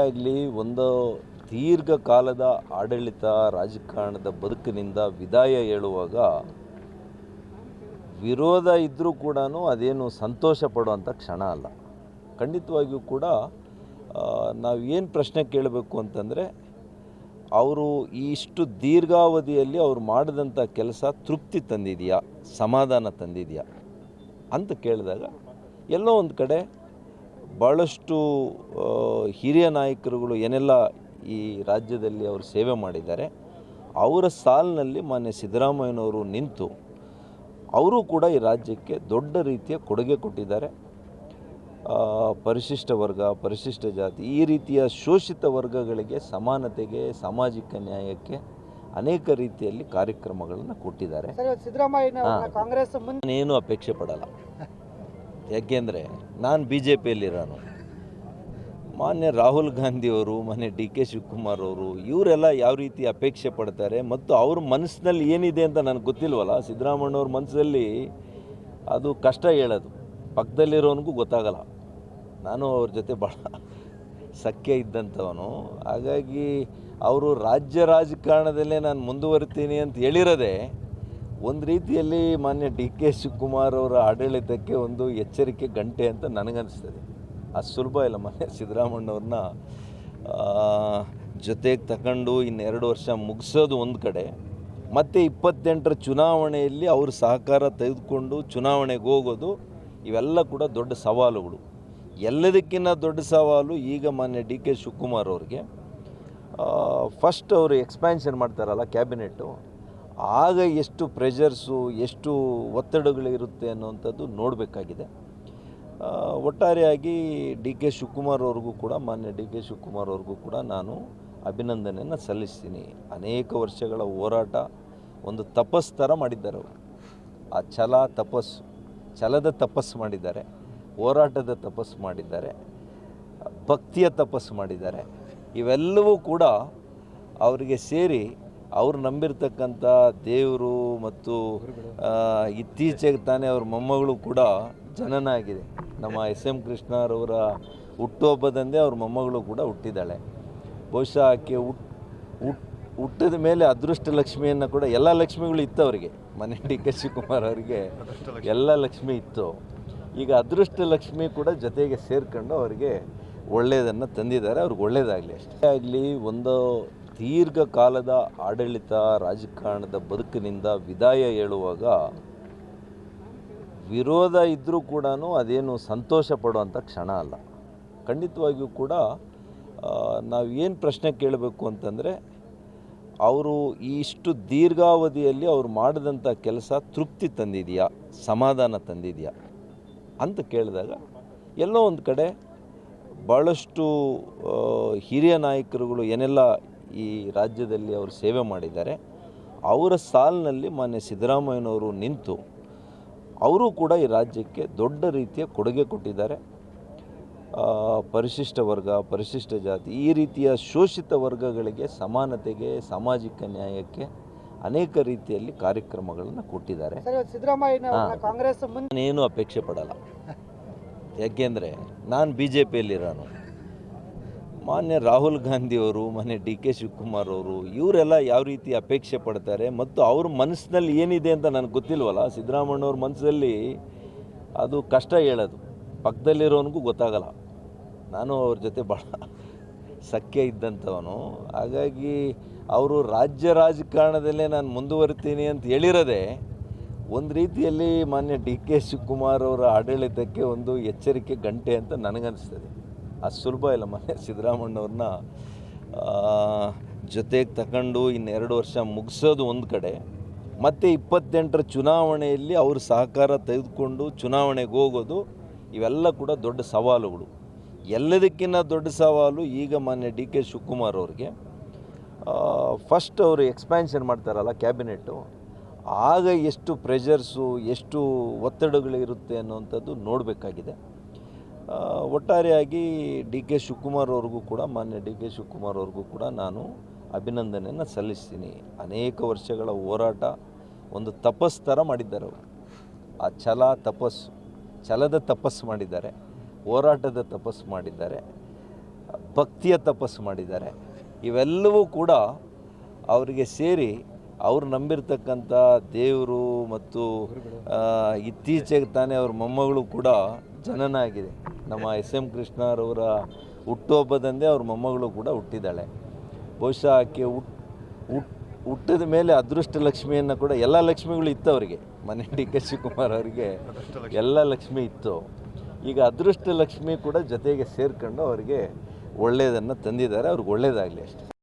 ಆಗಲಿ ಒಂದು ದೀರ್ಘಕಾಲದ ಆಡಳಿತ ರಾಜಕಾರಣದ ಬದುಕಿನಿಂದ ವಿದಾಯ ಹೇಳುವಾಗ ವಿರೋಧ ಇದ್ದರೂ ಕೂಡ ಅದೇನು ಸಂತೋಷ ಪಡುವಂಥ ಕ್ಷಣ ಅಲ್ಲ. ಖಂಡಿತವಾಗಿಯೂ ಕೂಡ ನಾವು ಏನು ಪ್ರಶ್ನೆ ಕೇಳಬೇಕು ಅಂತಂದರೆ, ಅವರು ಇಷ್ಟು ದೀರ್ಘಾವಧಿಯಲ್ಲಿ ಅವರು ಮಾಡಿದಂಥ ಕೆಲಸ ತೃಪ್ತಿ ತಂದಿದೆಯಾ, ಸಮಾಧಾನ ತಂದಿದೆಯಾ ಅಂತ ಕೇಳಿದಾಗ ಎಲ್ಲೋ ಒಂದು ಕಡೆ ಭಾಳಷ್ಟು ಹಿರಿಯ ನಾಯಕರುಗಳು ಏನೆಲ್ಲ ಈ ರಾಜ್ಯದಲ್ಲಿ ಅವರು ಸೇವೆ ಮಾಡಿದ್ದಾರೆ, ಅವರ ಸಾಲಿನಲ್ಲಿ ಮಾನ್ಯ ಸಿದ್ದರಾಮಯ್ಯನವರು ನಿಂತು ಅವರು ಕೂಡ ಈ ರಾಜ್ಯಕ್ಕೆ ದೊಡ್ಡ ರೀತಿಯ ಕೊಡುಗೆ ಕೊಟ್ಟಿದ್ದಾರೆ. ಪರಿಶಿಷ್ಟ ವರ್ಗ, ಪರಿಶಿಷ್ಟ ಜಾತಿ, ಈ ರೀತಿಯ ಶೋಷಿತ ವರ್ಗಗಳಿಗೆ ಸಮಾನತೆಗೆ, ಸಾಮಾಜಿಕ ನ್ಯಾಯಕ್ಕೆ ಅನೇಕ ರೀತಿಯಲ್ಲಿ ಕಾರ್ಯಕ್ರಮಗಳನ್ನು ಕೊಟ್ಟಿದ್ದಾರೆ. ಕಾಂಗ್ರೆಸ್ ನಾನೇನು ಅಪೇಕ್ಷೆ ಪಡಲ್ಲ. ಯಾಕೆಂದರೆ ನಾನು BJPಯಲ್ಲಿರೋನು. ಮಾನ್ಯ ರಾಹುಲ್ ಗಾಂಧಿಯವರು, ಮಾನ್ಯ DK ಶಿವಕುಮಾರ್ ಅವರು, ಇವರೆಲ್ಲ ಯಾವ ರೀತಿ ಅಪೇಕ್ಷೆ ಪಡ್ತಾರೆ ಮತ್ತು ಅವ್ರ ಮನಸ್ಸಿನಲ್ಲಿ ಏನಿದೆ ಅಂತ ನನಗೆ ಗೊತ್ತಿಲ್ವಲ್ಲ. ಸಿದ್ದರಾಮಯ್ಯವ್ರ ಮನಸ್ಸಲ್ಲಿ ಅದು ಕಷ್ಟ ಹೇಳೋದು, ಪಕ್ಕದಲ್ಲಿರೋನಿಗೂ ಗೊತ್ತಾಗಲ್ಲ. ನಾನು ಅವ್ರ ಜೊತೆ ಭಾಳ ಸಖ್ಯ ಇದ್ದಂಥವನು. ಹಾಗಾಗಿ ಅವರು ರಾಜ್ಯ ರಾಜಕಾರಣದಲ್ಲೇ ನಾನು ಮುಂದುವರಿತೀನಿ ಅಂತ ಹೇಳಿರೋದೇ ಒಂದು ರೀತಿಯಲ್ಲಿ ಮಾನ್ಯ DK ಶಿವಕುಮಾರ್ ಅವರ ಆಡಳಿತಕ್ಕೆ ಒಂದು ಎಚ್ಚರಿಕೆ ಗಂಟೆ ಅಂತ ನನಗನ್ನಿಸ್ತದೆ. ಅದು ಸುಲಭ ಇಲ್ಲ. ಮಾನ್ಯ ಸಿದ್ದರಾಮಯ್ಯವ್ರನ್ನ ಜೊತೆಗೆ ತಗೊಂಡು ಇನ್ನೆರಡು ವರ್ಷ ಮುಗಿಸೋದು ಒಂದು ಕಡೆ, ಮತ್ತು 28ರ ಚುನಾವಣೆಯಲ್ಲಿ ಅವ್ರ ಸಹಕಾರ ತೆಗೆದುಕೊಂಡು ಚುನಾವಣೆಗೆ ಹೋಗೋದು, ಇವೆಲ್ಲ ಕೂಡ ದೊಡ್ಡ ಸವಾಲುಗಳು. ಎಲ್ಲದಕ್ಕಿಂತ ದೊಡ್ಡ ಸವಾಲು ಈಗ ಮಾನ್ಯ DK ಶಿವಕುಮಾರ್ ಅವ್ರಿಗೆ ಫಸ್ಟ್ ಅವರು ಎಕ್ಸ್ಪ್ಯಾನ್ಷನ್ ಮಾಡ್ತಾರಲ್ಲ ಕ್ಯಾಬಿನೆಟ್ಟು, ಆಗ ಎಷ್ಟು ಪ್ರೆಷರ್ಸು, ಎಷ್ಟು ಒತ್ತಡಗಳಿರುತ್ತೆ ಅನ್ನೋವಂಥದ್ದು ನೋಡಬೇಕಾಗಿದೆ. ಒಟ್ಟಾರೆಯಾಗಿ DK ಶಿವಕುಮಾರ್ ಅವ್ರಿಗೂ ಕೂಡ, ಮಾನ್ಯ DK ಶಿವಕುಮಾರ್ ಅವ್ರಿಗೂ ಕೂಡ ನಾನು ಅಭಿನಂದನೆಯನ್ನು ಸಲ್ಲಿಸ್ತೀನಿ. ಅನೇಕ ವರ್ಷಗಳ ಹೋರಾಟ ಒಂದು ತಪಸ್ಸು ಥರ ಮಾಡಿದ್ದಾರೆ ಅವರು. ಆ ಛಲದ ತಪಸ್ಸು ಮಾಡಿದ್ದಾರೆ, ಹೋರಾಟದ ತಪಸ್ಸು ಮಾಡಿದ್ದಾರೆ, ಭಕ್ತಿಯ ತಪಸ್ಸು ಮಾಡಿದ್ದಾರೆ. ಇವೆಲ್ಲವೂ ಕೂಡ ಅವರಿಗೆ ಸೇರಿ ಅವ್ರು ನಂಬಿರ್ತಕ್ಕಂಥ ದೇವರು ಮತ್ತು ಇತ್ತೀಚೆಗೆ ತಾನೇ ಅವ್ರ ಮೊಮ್ಮಗಳು ಕೂಡ ಜನನ ಆಗಿದೆ. ನಮ್ಮ SM ಕೃಷ್ಣರವರ ಹುಟ್ಟುಹಬ್ಬದಂದೇ ಅವ್ರ ಮೊಮ್ಮಗಳು ಕೂಡ ಹುಟ್ಟಿದ್ದಾಳೆ. ಬಹುಶಃ ಆಕೆ ಹುಟ್ಟಿದ ಮೇಲೆ ಅದೃಷ್ಟ ಲಕ್ಷ್ಮಿಯನ್ನು ಕೂಡ, ಎಲ್ಲ ಲಕ್ಷ್ಮಿಗಳು ಇತ್ತು ಅವರಿಗೆ, ಮನೆ DK ಶಿವಕುಮಾರ್ ಅವರಿಗೆ ಎಲ್ಲ ಲಕ್ಷ್ಮಿ ಇತ್ತು. ಈಗ ಅದೃಷ್ಟ ಲಕ್ಷ್ಮಿ ಕೂಡ ಜೊತೆಗೆ ಸೇರ್ಕೊಂಡು ಅವರಿಗೆ ಒಳ್ಳೆಯದನ್ನು ತಂದಿದ್ದಾರೆ. ಅವ್ರಿಗೆ ಒಳ್ಳೆಯದಾಗಲಿ ಅಷ್ಟೇ. ಆಗಲಿ ಒಂದು ದೀರ್ಘಕಾಲದ ಆಡಳಿತ ರಾಜಕಾರಣದ ಬದುಕಿನಿಂದ ವಿದಾಯ ಹೇಳುವಾಗ ವಿರೋಧ ಇದ್ದರೂ ಕೂಡ ಅದೇನು ಸಂತೋಷ ಪಡುವಂಥ ಕ್ಷಣ ಅಲ್ಲ. ಖಂಡಿತವಾಗಿಯೂ ಕೂಡ ನಾವು ಏನು ಪ್ರಶ್ನೆ ಕೇಳಬೇಕು ಅಂತಂದರೆ, ಅವರು ಇಷ್ಟು ದೀರ್ಘಾವಧಿಯಲ್ಲಿ ಅವರು ಮಾಡಿದಂಥ ಕೆಲಸ ತೃಪ್ತಿ ತಂದಿದೆಯಾ, ಸಮಾಧಾನ ತಂದಿದೆಯಾ ಅಂತ ಕೇಳಿದಾಗ ಎಲ್ಲೋ ಒಂದು ಕಡೆ ಭಾಳಷ್ಟು ಹಿರಿಯ ನಾಯಕರುಗಳು ಏನೆಲ್ಲ ಈ ರಾಜ್ಯದಲ್ಲಿ ಅವರು ಸೇವೆ ಮಾಡಿದ್ದಾರೆ, ಅವರ ಸಾಲಿನಲ್ಲಿ ಮಾನ್ಯ ಸಿದ್ದರಾಮಯ್ಯನವರು ನಿಂತು ಅವರು ಕೂಡ ಈ ರಾಜ್ಯಕ್ಕೆ ದೊಡ್ಡ ರೀತಿಯ ಕೊಡುಗೆ ಕೊಟ್ಟಿದ್ದಾರೆ. ಪರಿಶಿಷ್ಟ ವರ್ಗ, ಪರಿಶಿಷ್ಟ ಜಾತಿ, ಈ ರೀತಿಯ ಶೋಷಿತ ವರ್ಗಗಳಿಗೆ ಸಮಾನತೆಗೆ, ಸಾಮಾಜಿಕ ನ್ಯಾಯಕ್ಕೆ ಅನೇಕ ರೀತಿಯಲ್ಲಿ ಕಾರ್ಯಕ್ರಮಗಳನ್ನು ಕೊಟ್ಟಿದ್ದಾರೆ. ಕಾಂಗ್ರೆಸ್ ನಾನೇನು ಅಪೇಕ್ಷೆ ಪಡಲ್ಲ. ಯಾಕೆಂದರೆ ನಾನು BJPಯಲ್ಲಿರೋನು. ಮಾನ್ಯ ರಾಹುಲ್ ಗಾಂಧಿಯವರು, ಮಾನ್ಯ DK ಶಿವಕುಮಾರ್ ಅವರು, ಇವರೆಲ್ಲ ಯಾವ ರೀತಿ ಅಪೇಕ್ಷೆ ಪಡ್ತಾರೆ ಮತ್ತು ಅವ್ರ ಮನಸ್ಸಿನಲ್ಲಿ ಏನಿದೆ ಅಂತ ನನಗೆ ಗೊತ್ತಿಲ್ವಲ್ಲ. ಸಿದ್ದರಾಮಯ್ಯವ್ರ ಮನಸ್ಸಲ್ಲಿ ಅದು ಕಷ್ಟ ಹೇಳೋದು, ಪಕ್ಕದಲ್ಲಿರೋನಿಗೂ ಗೊತ್ತಾಗಲ್ಲ. ನಾನು ಅವ್ರ ಜೊತೆ ಭಾಳ ಸಖ್ಯ ಇದ್ದಂಥವನು. ಹಾಗಾಗಿ ಅವರು ರಾಜ್ಯ ರಾಜಕಾರಣದಲ್ಲೇ ನಾನು ಮುಂದುವರಿತೀನಿ ಅಂತ ಹೇಳಿರೋದೇ ಒಂದು ರೀತಿಯಲ್ಲಿ ಮಾನ್ಯ DK ಶಿವಕುಮಾರ್ ಅವರ ಆಡಳಿತಕ್ಕೆ ಒಂದು ಎಚ್ಚರಿಕೆ ಗಂಟೆ ಅಂತ ನನಗನ್ನಿಸ್ತದೆ. ಅದು ಸುಲಭ ಇಲ್ಲ. ಮಾನ್ಯ ಸಿದ್ದರಾಮಯ್ಯವ್ರನ್ನ ಜೊತೆಗೆ ತಗೊಂಡು ಇನ್ನೆರಡು ವರ್ಷ ಮುಗಿಸೋದು ಒಂದು ಕಡೆ, ಮತ್ತು 28ರ ಚುನಾವಣೆಯಲ್ಲಿ ಅವ್ರ ಸಹಕಾರ ತೆಗೆದುಕೊಂಡು ಚುನಾವಣೆಗೆ ಹೋಗೋದು, ಇವೆಲ್ಲ ಕೂಡ ದೊಡ್ಡ ಸವಾಲುಗಳು. ಎಲ್ಲದಕ್ಕಿಂತ ದೊಡ್ಡ ಸವಾಲು ಈಗ ಮಾನ್ಯ DK ಶಿವಕುಮಾರ್ ಅವ್ರಿಗೆ ಫಸ್ಟ್ ಅವರು ಎಕ್ಸ್ಪ್ಯಾನ್ಷನ್ ಮಾಡ್ತಾರಲ್ಲ ಕ್ಯಾಬಿನೆಟ್ಟು, ಆಗ ಎಷ್ಟು ಪ್ರೆಷರ್ಸು, ಎಷ್ಟು ಒತ್ತಡಗಳಿರುತ್ತೆ ಅನ್ನೋವಂಥದ್ದು ನೋಡಬೇಕಾಗಿದೆ. ಒಟ್ಟಾರೆಯಾಗಿ DK ಶಿವಕುಮಾರ್ ಅವ್ರಿಗೂ ಕೂಡ, ಮಾನ್ಯ DK ಶಿವಕುಮಾರ್ ಅವ್ರಿಗೂ ಕೂಡ ನಾನು ಅಭಿನಂದನೆಯನ್ನು ಸಲ್ಲಿಸ್ತೀನಿ. ಅನೇಕ ವರ್ಷಗಳ ಹೋರಾಟ ಒಂದು ತಪಸ್ಸು ಥರ ಮಾಡಿದ್ದಾರೆ ಅವರು. ಆ ಛಲದ ತಪಸ್ಸು ಮಾಡಿದ್ದಾರೆ, ಹೋರಾಟದ ತಪಸ್ಸು ಮಾಡಿದ್ದಾರೆ, ಭಕ್ತಿಯ ತಪಸ್ಸು ಮಾಡಿದ್ದಾರೆ. ಇವೆಲ್ಲವೂ ಕೂಡ ಅವರಿಗೆ ಸೇರಿ ಅವ್ರು ನಂಬಿರ್ತಕ್ಕಂಥ ದೇವರು ಮತ್ತು ಇತ್ತೀಚೆಗೆ ತಾನೇ ಅವ್ರ ಮೊಮ್ಮಗಳು ಕೂಡ ಜನನ ಆಗಿದೆ. ನಮ್ಮ ಎಸ್.ಎಂ. ಕೃಷ್ಣರವರ ಹುಟ್ಟುಹಬ್ಬದಂದೇ ಅವ್ರ ಮೊಮ್ಮಗಳು ಕೂಡ ಹುಟ್ಟಿದ್ದಾಳೆ. ಬಹುಶಃ ಆಕೆ ಹುಟ್ಟಿದ ಮೇಲೆ ಅದೃಷ್ಟ ಲಕ್ಷ್ಮಿಯನ್ನು ಕೂಡ ಎಲ್ಲ ಲಕ್ಷ್ಮಿಗಳು ಇತ್ತು ಅವರಿಗೆ. ಮನೆ ಡಿ ಕೆ ಶಿವಕುಮಾರ್ ಅವರಿಗೆ ಎಲ್ಲ ಲಕ್ಷ್ಮಿ ಇತ್ತು. ಈಗ ಅದೃಷ್ಟ ಲಕ್ಷ್ಮಿ ಕೂಡ ಜೊತೆಗೆ ಸೇರ್ಕೊಂಡು ಅವರಿಗೆ ಒಳ್ಳೆಯದನ್ನು ತಂದಿದ್ದಾರೆ. ಅವ್ರಿಗೆ ಒಳ್ಳೆಯದಾಗಲಿ ಅಷ್ಟೇ.